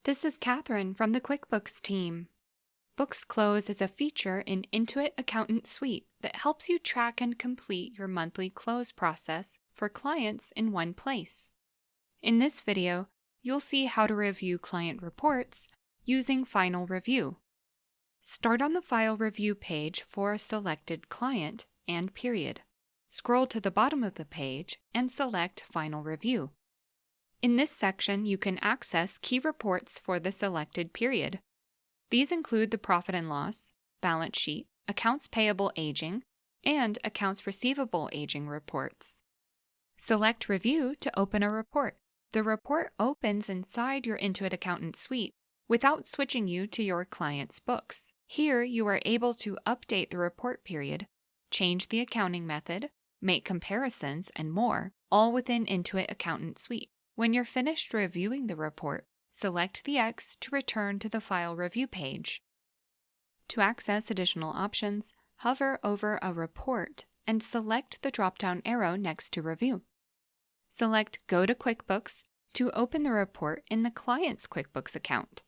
This is Catherine from the QuickBooks team. Books Close is a feature in Intuit Accountant Suite that helps you track and complete your monthly close process for clients in one place. In this video, you'll see how to review client reports using Final Review. Start on the File Review page for a selected client and period. Scroll to the bottom of the page and select Final Review. In this section, you can access key reports for the selected period. These include the profit and loss, balance sheet, accounts payable aging, and accounts receivable aging reports. Select Review to open a report. The report opens inside your Intuit Accountant Suite without switching you to your client's books. Here, you are able to update the report period, change the accounting method, make comparisons, and more, all within Intuit Accountant Suite. When you're finished reviewing the report, select the X to return to the File Review page. To access additional options, hover over a report and select the drop-down arrow next to Review. Select Go to QuickBooks to open the report in the client's QuickBooks account.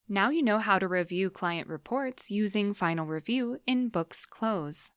Now you know how to review client reports using Final Review in Books Close.